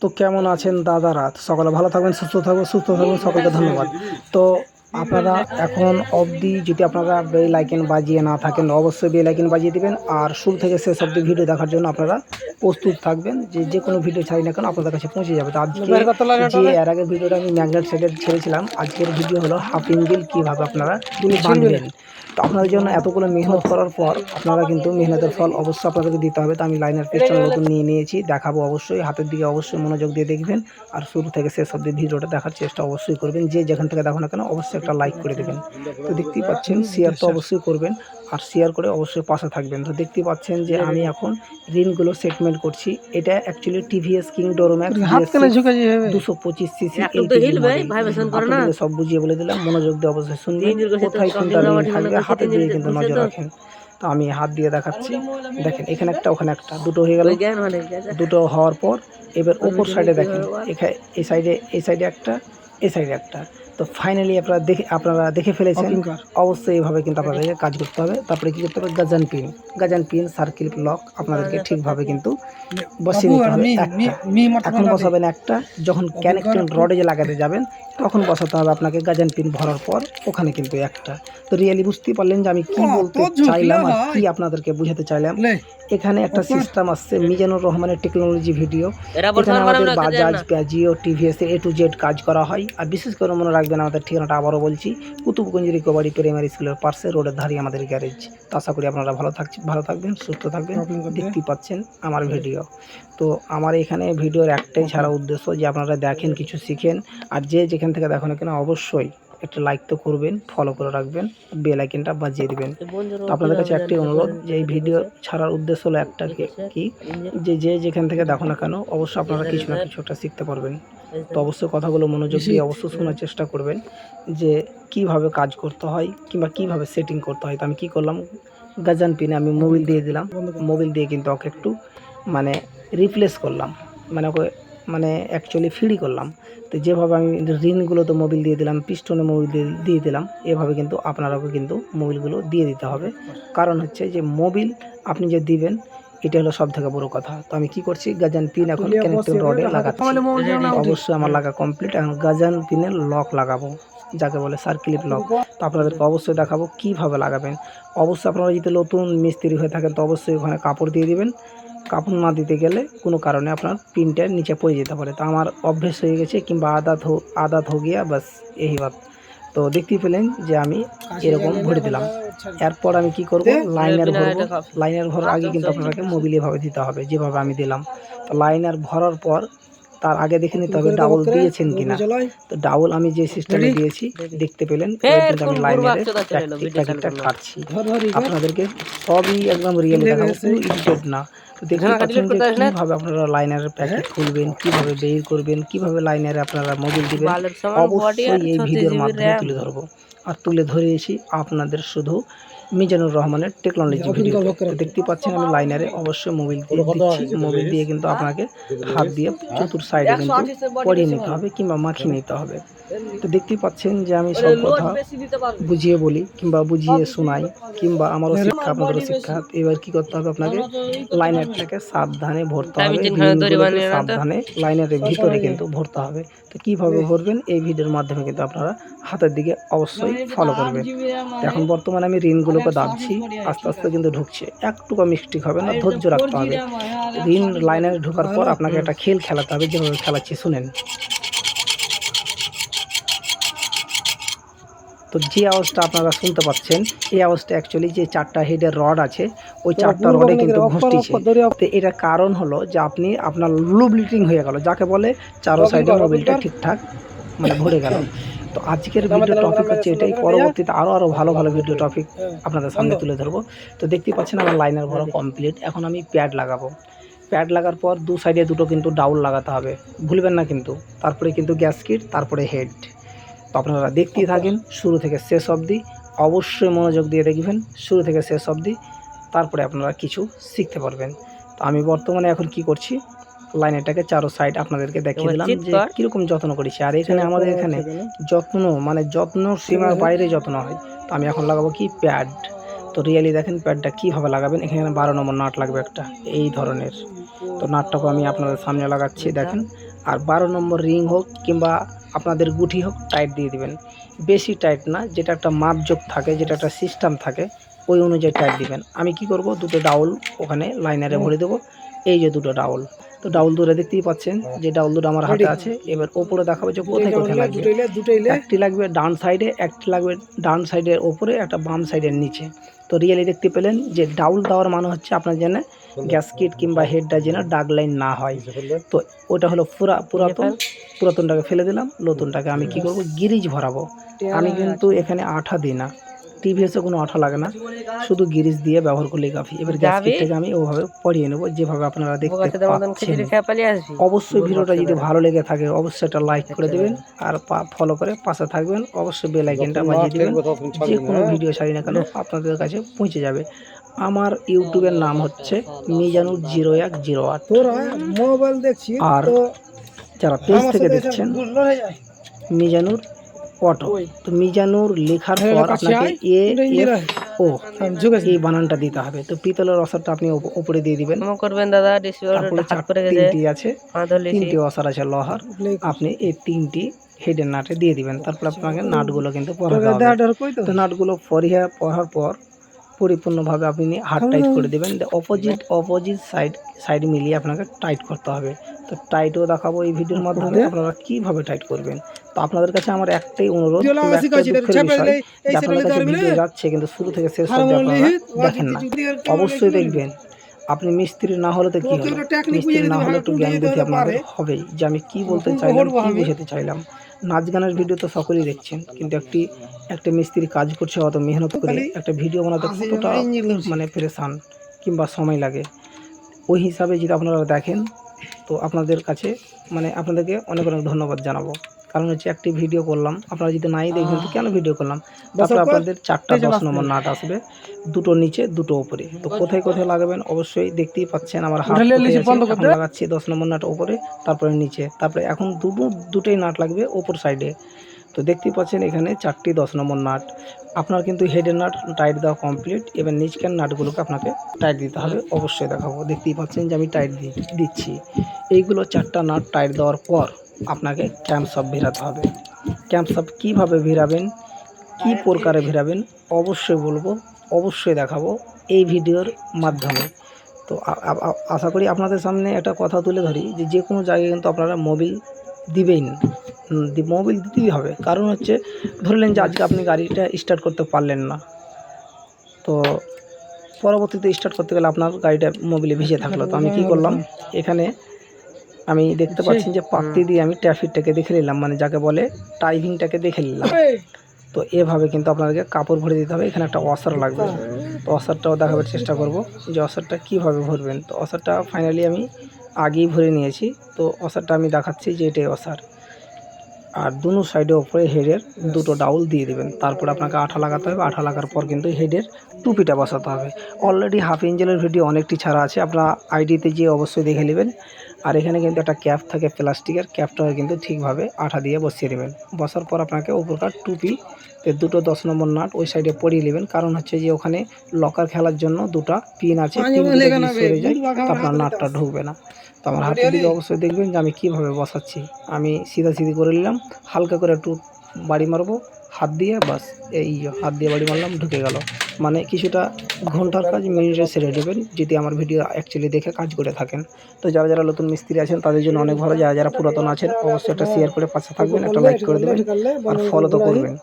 তো কেমন আছেন দাদারা? সকালে ভালো থাকবেন, সুস্থ থাকবেন, সকলকে ধন্যবাদ। তো আপনারা এখন অবধি যদি আপনারা বেল আইকন বাজিয়ে না থাকেন, অবশ্যই বেল আইকন বাজিয়ে দিবেন। আর শুরু থেকে শেষ অবধি ভিডিও দেখার জন্য আপনারা প্রস্তুত থাকবেন, যে কোনো ভিডিও ছাড়ি না কেন আপনাদের কাছে পৌঁছে যাবে। তো আজকে যে এর আগের ভিডিওটা আমি ম্যাগনেট সেটের ছেড়েছিলাম, আজকের ভিডিও হলো হাফ ইঞ্জিল কীভাবে আপনারা বাঁধবেন। তো আপনাদের জন্য এতগুলো মেহনত করার পর আপনারা কিন্তু মেহনতের ফল অবশ্যই আপনাদেরকে দিতে হবে। তো আমি লাইনার পিস্টন নতুন নিয়েছি, দেখাবো অবশ্যই। হাতের দিকে অবশ্যই মনোযোগ দিয়ে দেখবেন আর শুরু থেকে শেষ অবধি ভিডিওটা দেখার চেষ্টা অবশ্যই করবেন। যে যেখান থেকে দেখো না কেন অবশ্যই একটা লাইক করে দেবেন। তো দেখতেই পাচ্ছেন, শেয়ার তো অবশ্যই করবেন আর শেয়ার করে অবশ্যই পাশে থাকবেন। তো দেখতেই পাচ্ছেন যে আমি এখন রিনগুলো সেটমেন্ট করছি। এটা অ্যাকচুয়ালি টিভিএস কিং ডোরোম্যাক্স 225 সিসি আপনাদেরকে সব বুঝিয়ে বলে দিলাম, মনোযোগ দিয়ে অবশ্যই শুনবেন। কোথায় কোনটা রিন থাকবে হাতের দিকে কিন্তু নজর রাখেন। তো আমি হাত দিয়ে দেখাচ্ছি, দেখেন এখানে একটা ওখানে একটা, দুটো হয়ে গেল। দুটো হওয়ার পর এবার ওপর সাইডে দেখেন, এখানে এই সাইডে একটা, এই সাইডে একটা। তো ফাইনালি আপনারা দেখে ফেলেছেন। অবশ্যই এইভাবে কিন্তু আপনাদেরকে কাজ করতে হবে। তারপরে কী করতে হবে, গাজান পিন সার্কিল লক আপনাদেরকে ঠিকভাবে কিন্তু বসিয়ে নিতে হবে। এখন বসাবেন একটা, যখন কানেক্টিং রডে যে লাগাতে যাবেন তখন বসাতে হবে আপনাকে গাজান পিন ভরার পর ওখানে কিন্তু একটা। তো রিয়েলি বুঝতেই পারলেন যে আমি কি বলতে চাইলাম আর কি আপনাদেরকে বুঝাতে চাইলাম। এখানে একটা সিস্টেম আসছে মিজানুর রহমানের টেকনোলজি ভিডিও। এখানে আমাদের বাজাজ, প্যাজিও, টিভিএস এর A to Z কাজ করা হয়। আর বিশেষ করে মনে রাখবেন আমাদের ঠিকানাটা আবারও বলছি, কুতুবগঞ্জ রিকভারি প্রাইমারি স্কুলের পাশে রোডের ধারে আমাদের গ্যারেজ। তো আশা করি আপনারা ভালো থাকবেন, সুস্থ থাকবেন। দেখতেই পাচ্ছেন আমার ভিডিও। তো আমার এখানে ভিডিওর একটাই ছাড়া উদ্দেশ্য যে আপনারা দেখেন, কিছু শিখেন। আর যে যেখান থেকে দেখেন না কেন অবশ্যই একটা লাইক তো করবেন, ফলো করে রাখবেন, বেল আইকনটা বাজিয়ে দিবেন। তো আপনাদের কাছে একটাই অনুরোধ যে এই ভিডিও ছাড়ার উদ্দেশ্য হলো একটা, কি যে যেখান থেকে দেখো না কেন অবশ্যই আপনারা কিছু না কিছু একটা শিখতে পারবেন। তো অবশ্যই কথাগুলো মনোযোগ দিয়ে অবশ্যই শোনার চেষ্টা করবেন যে কিভাবে কাজ করতে হয় কিংবা কিভাবে সেটিং করতে হয়। তো আমি কী করলাম, গাজান পিনে আমি মোবিল দিয়ে দিলাম। মোবিল দিয়ে কিন্তু ওকে একটু মানে রিপ্লেস করলাম, ওকে অ্যাকচুয়ালি ফ্রি করলাম। তো যেভাবে আমি রিনগুলো তো মোবিল দিয়ে দিলাম, পিস্টনে মোবিল দিয়ে দিলাম, এভাবে কিন্তু আপনারাও কিন্তু মোবিলগুলো দিয়ে দিতে হবে। কারণ হচ্ছে যে মোবিল আপনি যে দিবেন এটা হলো সব থেকে বড় কথা। তো আমি কি করছি, গাজান পিন এখন কানেক্টিং রডে লাগাচ্ছি। অবশ্যই আমার লাগা কমপ্লিট। এখন গাজান পিনের লক লাগাবো, যাকে বলে সার্কিলিপ লক। তো আপনাদেরকে অবশ্যই দেখাবো কিভাবে লাগাবেন। অবশ্যই আপনারা যদি নতুন মিস্ত্রি হয়ে থাকেন তো অবশ্যই ওখানে কাপড় দিয়ে দিবেন। কাপড় না দিতে গেলে কোনো কারণে আপনার পিনটার নিচে পড়ে যেতে পারে। তো আমার অভ্যেস হয়ে গেছে, কিংবা আদাত হো গিয়া বাস এই বাত। তো দেখতেই পেলেন যে আমি এরকম ভরে দিলাম। এরপর আমি কি করব, লাইনার ভরবো। লাইনার ভরার আগে কিন্তু আপনাকে মোবিল এভাবে দিতে হবে যেভাবে আমি দিলাম। তো লাইনার ভরার পর তার আগে দেখে নিতে হবে ডাবল দিয়েছেন কিনা। তো ডাবল আমি যে সিস্টেমে দিয়েছি দেখতে পেলেন, কিন্তু আমি লাইনারে প্যাকেটটা কাটছি। আপনাদেরকে সবই একদম রিয়েলি দেখাবো, কোনো এডিটেড না। তো দেখতে পাচ্ছেন যে কীভাবে আপনারা লাইনারের প্যাকেট খুলবেন, কীভাবে বের করবেন, কীভাবে লাইনারে আপনারা মোবিল দিবেন, অবশ্যই এই ভিডিওর মাধ্যমে তুলে ধরবো। আর তুলে ধরেছি আপনাদের শুধু মিজানুর রহমানের টেকনোলজি ভিডিও। তো দেখতে পাচ্ছেন আমি লাইনারে অবশ্যই মোবিল দিয়ে দিচ্ছি। মোবিল দিয়ে কিন্তু আপনাকে হাত দিয়ে চতুর সাইডে কিন্তু পরিয়ে নিতে হবে কিংবা মাখিয়ে নিতে হবে। তো দেখতেই পাচ্ছেন যে আমি সব কথা বুঝিয়ে বলি কিংবা বুঝিয়ে শোনাই, কিংবা আমারও শিক্ষা আপনাদেরও শিক্ষা। এবার কি করতে হবে, আপনাকে লাইনারটাকে সাবধানে ভরতে হবে, সাবধানে লাইনারের ভিতরে কিন্তু ভরতে হবে। তো কীভাবে ভরবেন এই ভিডিওর মাধ্যমে কিন্তু আপনারা হাতের দিকে অবশ্যই ফলো করবেন। এখন বর্তমানে আমি রিনগুলোকে দাবছি, আস্তে আস্তে কিন্তু ঢুকছে। একটুকু মিস্টেক হবে না, ধৈর্য রাখতে হবে। রিন লাইনারে ঢোকার পর আপনাকে একটা খেলাতে হবে, যেভাবে খেলাচ্ছি শুনেন। তো যে আওয়াজটা আপনারা শুনতে পাচ্ছেন এই আওয়াজটা অ্যাকচুয়ালি যে 4টা হেডের রড আছে ওই 4টা রডে কিন্তু ঘুরতেছে। তো এটার কারণ হলো যে আপনার লুব্রিকেটিং হয়ে গেল, যাকে বলে চারো সাইডে মোবিলটা ঠিকঠাক ভরে গেল। তো আজকের ভিডিও টপিক হচ্ছে এটাই। পরবর্তীতে আরও ভালো ভিডিও টপিক আপনাদের সামনে তুলে ধরবো। তো দেখতেই পাচ্ছেন আমার লাইনার ভরা কমপ্লিট। এখন আমি প্যাড লাগাবো। প্যাড লাগার পর দু সাইডে দুটো কিন্তু ডাউল লাগাতে হবে, ভুলবেন না কিন্তু। তারপরে কিন্তু গ্যাসকিট, তারপরে হেড। তো আপনারা দেখতেই থাকেন শুরু থেকে শেষ অবধি, অবশ্যই মনোযোগ দিয়ে দেখবেন শুরু থেকে শেষ অবধি, তারপরে আপনারা কিছু শিখতে পারবেন। তো আমি বর্তমানে এখন কি করছি, লাইনারটাকে চারো সাইড আপনাদেরকে দেখিয়ে দিলাম যে কীরকম যত্ন করেছি। আর এখানে আমাদের এখানে যত্ন সীমার বাইরে যত্ন হয়। তো আমি এখন লাগাবো কি প্যাড। তো রিয়েলি দেখেন প্যাডটা কীভাবে লাগাবেন। এখানে 12 নম্বর নাট লাগবে একটা, এই ধরনের তো নাটটাকে আমি আপনাদের সামনে লাগাচ্ছি দেখেন। আর 12 নম্বর রিং হোক কিংবা আপনাদের গুটি হোক টাইট দিয়ে দিবেন, বেশি টাইট না, যেটা একটা মাপজোক থাকে, যেটা একটা সিস্টেম থাকে ওই অনুযায়ী টাইট দিবেন। আমি কি করব, দুটো ডাউল ওখানে লাইনারে ভরে দেবো, এই যে দুটো ডাউল। তো ডাউল দুটো দেখতেই পাচ্ছেন যে ডাউল দুটো আমার হাতে আছে। এবার ওপরে দেখাবো যে কোথায় কোথায় লাগবে। একটি লাগবে ডান সাইডে, একটি লাগবে ডান সাইডের ওপরে, একটা বাম সাইডের নিচে। তো রিয়েলি দেখতে পেলেন যে ডাউল দেওয়ার মানে হচ্ছে আপনার যেন গ্যাসকিট কিংবা হেডটা যেন ডাগ লাইন না হয়। তো ওটা হলো পুরাতনটাকে ফেলে দিলাম, নতুনটাকে আমি কি করব, গিরিজ ভরাবো। আমি কিন্তু এখানে আঠা দিই না, টিভিএসে কোনো আঠা লাগে না, শুধু গিরিজ দিয়ে ব্যবহার করলেই কাফি। এবার গ্যাসকিটটাকে আমি ওভাবে পরিয়ে নেব যেভাবে আপনারা দেখতে পাচ্ছেন। অবশ্যই ভিডিওটা যদি ভালো লেগে থাকে অবশ্যই একটা লাইক করে দেবেন, আর ফলো করে পাশে থাকবেন। অবশ্যই বেল আইকনটা বাজিয়ে দেবেন, যে কোনো ভিডিও ছাড়ি না কেন আপনাদের কাছে পৌঁছে যাবে। আমার ইউটিউবের নাম হচ্ছে মিজানুর 0108। আর যারা পেজ থেকে দেখছেন মিজানুর অটো, তো মিজানুর লেখার পর আপনাকে AFO এই বানানটা দিতে হবে। তো পিতলের অসারটা আপনি উপরে দিয়ে দিবেন করবেন দাদা। তিনটি আছে, তিনটি অসার আছে লোহার, আপনি এই তিনটি হেডের নাটে দিয়ে দিবেন। তারপর আপনাকে নাটগুলো কিন্তু পরাতে হবে। তো নাটগুলো পরার পর পরিপূর্ণভাবে আপনি হাত টাইট করে দেবেন। অপোজিট সাইড মিলিয়ে আপনাকে টাইট করতে হবে। তো টাইটও দেখাবো এই ভিডিওর মাধ্যমে, আপনারা কিভাবে টাইট করবেন। তো আপনাদের কাছে আমার একটাই অনুরোধ, আপনাদের কাছে ভিডিও যাচ্ছে কিন্তু শুরু থেকে শেষ অবধি আপনারা দেখেন না। অবশ্যই দেখবেন। আপনি মিস্ত্রি না হলে তো কি হলো, মিস্ত্রি না হলে একটু জ্ঞান বুদ্ধি আপনাদের হবেই, যে আমি কি বলতে চাইলাম, কি বুঝাতে চাইলাম। নাচ গানের ভিডিও তো সকলেই দেখছেন, কিন্তু একটা মিস্ত্রি কাজ করছে অত মেহনত করে একটা ভিডিও বানাতে কতটা মানে পেরেশান কিংবা সময় লাগে, ওই হিসাবে যদি আপনারা দেখেন তো আপনাদের কাছে মানে আপনাদেরকে অনেক অনেক ধন্যবাদ জানাবো। কারণ হচ্ছে একটি ভিডিও করলাম, আপনারা যদি নাই দেখবেন তো কেন ভিডিও করলাম। তারপরে আপনাদের 4টা 10 নম্বর নাট আসবে, দুটো নিচে দুটো উপরে। তো কোথায় কোথায় লাগাবেন অবশ্যই দেখতেই পাচ্ছেন আমার হাত লাগাচ্ছি 10 নম্বর নাট উপরে, তারপরে নিচে, তারপরে এখন দুটোই নাট লাগবে ওপর সাইডে। তো দেখতেই পাচ্ছেন এখানে 4টি 10 নম্বর নাট। আপনার কিন্তু হেডের নাট টাইট দেওয়া কমপ্লিট। এবার নিচকের নাটগুলোকে আপনাকে টাইট দিতে হবে, অবশ্যই দেখাবো। দেখতেই পাচ্ছেন যে আমি টাইট দিচ্ছি। এইগুলো 4টা নাট টাইট দেওয়ার পর আপনাকে ক্যাম্পশপ ভিড়াতে হবে। ক্যাম্পশপ কীভাবে ভিড়াবেন, কী প্রকারে ভিড়াবেন অবশ্যই বলবো, অবশ্যই দেখাবো এই ভিডিওর মাধ্যমে। তো আশা করি আপনাদের সামনে একটা কথা তুলে ধরি যে কোনো জায়গায় কিন্তু আপনারা মোবিল দিবেন, মোবিল দিতেই হবে। কারণ হচ্ছে ধরলেন যে আজকে আপনি গাড়িটা স্টার্ট করতে পারলেন না, তো পরবর্তীতে স্টার্ট করতে গেলে আপনার গাড়িটা মোবিলে ভিজে থাকলো। তো আমি কি করলাম, এখানে আমি দেখতে পাচ্ছি যে পাত্তি দিয়ে আমি ট্রাফিকটাকে দেখে নিলাম, মানে যাকে বলে টাইভিংটাকে দেখে নিলাম। তো এভাবে কিন্তু আপনাদেরকে কাপড় ভরে দিতে হবে। এখানে একটা ওয়াসার লাগবে, তো ওয়াসারটাও দেখাবার চেষ্টা করব যে ওয়াসারটা কীভাবে ভরবেন। তো ওয়াসারটা ফাইনালি আমি আগেই ভরে নিয়েছি। তো ওয়াসারটা আমি দেখাচ্ছি যে এটাই ওয়াসার। আর দুনো সাইডে ওপরে হেডের দুটো ডাউল দিয়ে দেবেন। তারপর আপনাকে আঠা লাগাতে হবে, আঠা লাগার পর কিন্তু হেডের টুপিটা বসাতে হবে। অলরেডি হাফ ইঞ্জিনের ভিডিও অনেকটি ছাড়া আছে, আপনারা আইডিতে গিয়ে অবশ্যই দেখে নেবেন। আর এখানে কিন্তু একটা ক্যাপ থাকে প্লাস্টিকের, ক্যাপটা কিন্তু ঠিকভাবে আঠা দিয়ে বসিয়ে দেবেন। বসার পর আপনাকে উপরকার টুপি দুটো 10 নম্বর নাট ওই সাইডে পরিয়ে নেবেন। কারণ হচ্ছে যে ওখানে লকার খেলার জন্য দুটো পিন আছে, সরে যায় আপনার নাটটা ঢুকবে না। তো আমার হাতের দিকে অবশ্যই দেখবেন যে আমি কীভাবে বসাচ্ছি। আমি সিধি করে নিলাম, হালকা করে একটু বাড়ি মারবো হাত দিয়ে, বাস এই হাত দিয়ে বাড়ি মারলাম, ঢুকে গেল। মানে কিছুটা ঘন্টার কাজ মিনিটে সেরে দেবেন যদি আমার ভিডিও অ্যাকচুয়ালি দেখে কাজ করে থাকেন। তো যারা যারা নতুন মিস্ত্রি আছেন তাদের জন্য অনেক ভালো, যারা যারা পুরাতন আছেন অবশ্যই একটা শেয়ার করে পাশে থাকবেন, একটা লাইক করে দেবেন আর ফলো তো করবেন।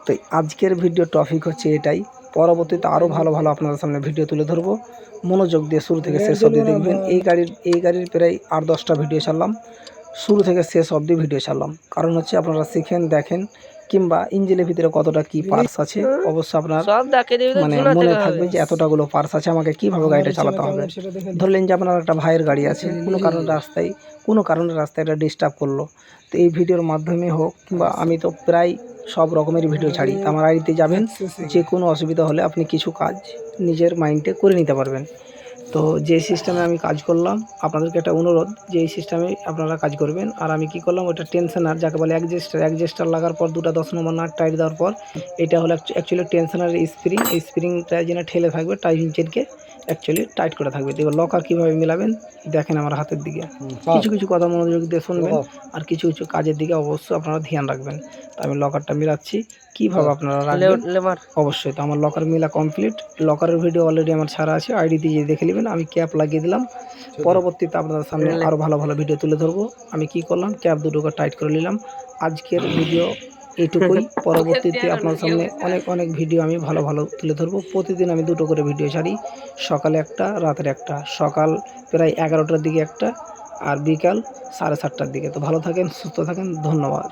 তো আজকের ভিডিও টপিক হচ্ছে এটাই। পরবর্তীতে আরও ভালো ভালো আপনাদের সামনে ভিডিও তুলে ধরবো, মনোযোগ দিয়ে শুরু থেকে শেষ অবধি দেখবেন। এই গাড়ির প্রায় 8-10টা ভিডিও ছাড়লাম, শুরু থেকে শেষ অবধি ভিডিও ছাড়লাম। কারণ হচ্ছে আপনারা শিখেন, দেখেন, কিংবা ইঞ্জিনের ভিতরে কতটা কি পার্টস আছে অবশ্যই আপনার মানে মনে থাকবে যে এতটাগুলো পার্টস আছে, আমাকে কীভাবে গাড়িটা চালাতে হবে। ধরলেন যে আপনার একটা ভাইয়ের গাড়ি আছে, কোনো কারণে রাস্তায় এটা ডিস্টার্ব করলো, তো এই ভিডিওর মাধ্যমে হোক কিংবা আমি তো প্রায় সব রকমের ভিডিও ছাড়ি, আমার আইডিতে যাবেন, যে কোনো অসুবিধা হলে আপনি কিছু কাজ নিজের মাইন্ডে করে নিতে পারবেন। তো যে সিস্টেমে আমি কাজ করলাম আপনাদেরকে একটা অনুরোধ যে এই সিস্টেমে আপনারা কাজ করবেন। আর আমি কি করলাম, ওটা টেনশনার যাকে বলে অ্যাডজাস্টার লাগার পর 2টা 10 নম্বর নাট টাইট দেওয়ার পর এটা হলো অ্যাকচুয়ালি টেনশনার স্প্রিং। এই স্প্রিংটা যেন ঠেলে থাকবে টাইমিং চেনকে অ্যাকচুয়ালি টাইট করে থাকবে। এবার লকার কীভাবে মিলাবেন দেখেন আমার হাতের দিকে। কিছু কিছু কথা মনোযোগ দিয়ে শুনবেন আর কিছু কিছু কাজের দিকে অবশ্যই আপনারা ধ্যান রাখবেন। তো আমি লকারটা মিলাচ্ছি, কীভাবে আপনারা রাখবেন অবশ্যই। তো আমার লকার মিলা কমপ্লিট। লকারের ভিডিও অলরেডি আমার ছাড়া আছে, আইডি দিয়ে দেখে নেবেন। আমি ক্যাপ লাগিয়ে দিলাম, পরবর্তীতে আপনাদের সামনে আরও ভালো ভালো ভিডিও তুলে ধরবো। আমি কি করলাম, ক্যাপ দুটোকে টাইট করে নিলাম। আজকের ভিডিও এইটুকুই। পরবর্তীতে আপনার সামনে অনেক অনেক ভিডিও আমি ভালো ভালো তুলে ধরবো। প্রতিদিন আমি 2টো করে ভিডিও ছাড়ি, সকালে একটা, রাতের একটা। সকাল প্রায় 11টার দিকে একটা, আর বিকাল 7:30টার দিকে। তো ভালো থাকেন, সুস্থ থাকেন, ধন্যবাদ।